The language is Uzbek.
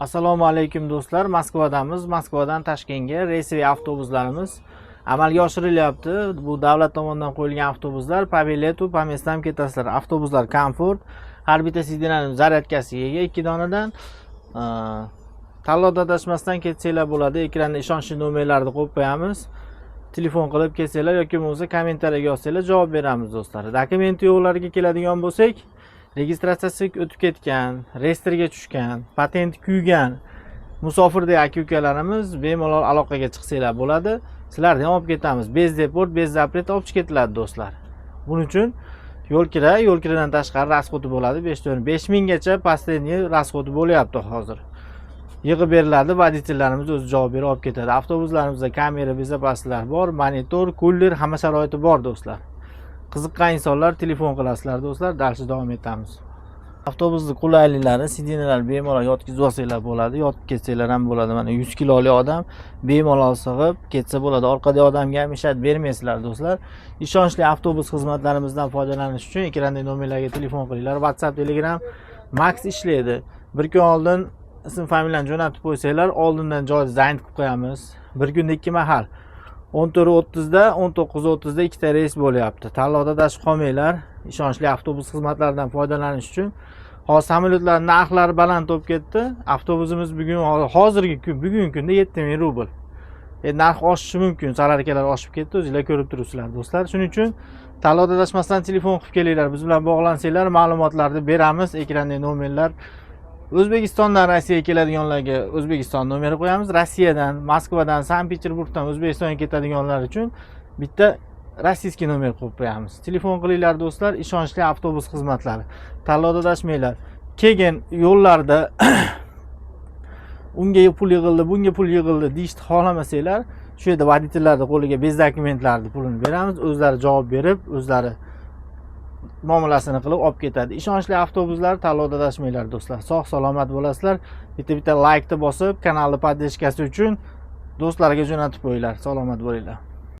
Assalomu alaykum do'stlar. Moskvadamiz. Moskvadan Toshkentga reysli avtobuslarimiz amalga oshirilyapti. Bu davlat tomonidan qo'yilgan avtobuslar. Po biletu, po местам ketasizlar. Avtobuslar komfort. Har bitta sidinaning zaryadkasiga ega 2 donadan. Tanlovda adashmasdan ketsanglar bo'ladi. Ekranda ishonchli nomerlarni qo'yib qo'yamiz. Telefon qilib kelsanglar yoki bo'lmasa kommentariyaga yozsanglar javob beramiz do'stlar. Dokumenti yo'qlariga keladigan bo'lsak, registratsiyasi o'tib ketgan, reyestrga tushgan, patent kuygan musofirdek aka-ukalarimiz bemalol aloqaga chiqsanglar bo'ladi. Sizlarni ham olib ketamiz. Bez deport, bez zapret olib ketiladi do'stlar. Buning uchun yo'lkiradan tashqari rasxoti bo'ladi. 5000 gacha последний rasxoti bo'lyapti hozir. Yig'ib beriladi, voditellarimiz o'zi javob berib olib ketadi. Avtobuslarimizda kamera, bezopasliklar bor, monitor, kuller, hamma sharoiti bor do'stlar. Qiziqqan insonlar telefon qilasizlar do'stlar, darsni davom etamiz. Avtobusning qulayliklari, sidinalar bemalol yotqizib olsanglar bo'ladi, yotib ketsanglar ham bo'ladi. Mana 100 kilolik odam bemalol sig'ib ketsa bo'ladi. Orqadagi odamga ham ishat bermaysizlar do'stlar. Ishonchli avtobus xizmatlarimizdan foydalanish uchun ekrandagi nomerlarga telefon qilinglar. WhatsApp, Telegram Max ishlaydi. Bir kun oldin ism familiyani jo'natib qo'ysanglar, oldindan joyni zayn qilib qo'yamiz. Bir kunda 2 mahal 14:30 da 19:30 da ikkita reys bo'lyapti. Tanlovda adashib qolmanglar. Ishonchli avtobus xizmatlaridan foydalanish uchun hozir samolyotlar narxlari baland bo'lib ketdi. Avtobusimiz bugungi kunda 7000 rubl. Narx oshishi mumkin, salarkalar oshib ketdi, o'zingizlar ko'rib turibsizlar do'stlar. Shuning uchun tanlovda adashmasdan telefon qilib kelinglar. Biz bilan bog'lansanglar, ma'lumotlarni beramiz. Ekrandagi nomerlar. O'zbekistondan Rossiyaga keladiganlarga O'zbekiston nomeri qo'yamiz. Rossiyadan, Moskvadan, Sankt-Peterburgdan O'zbekistonga ketadiganlar uchun bitta rossiyskiy nomer qo'yib qo'yamiz. Telefon qilinglar do'stlar, ishonchli avtobus xizmatlari. Tanlovda adashmanglar. Keyin yo'llarda unga pul yig'ildi, bunga pul yig'ildi deyishni xohlamasanglar, shu yerda voditellarning qo'liga bez dokumentlarni pulini beramiz. O'zlari javob berib, o'zlari muomalasini qilib olib ketadi. Ishonchli avtobuslar, tanlovda adashmanglar do'stlar. Sog' salomat bo'lasizlar. Bitta laykni bosib, kanalni podpishkasi uchun do'stlarga jo'natib qo'yinglar. Salomat bo'linglar.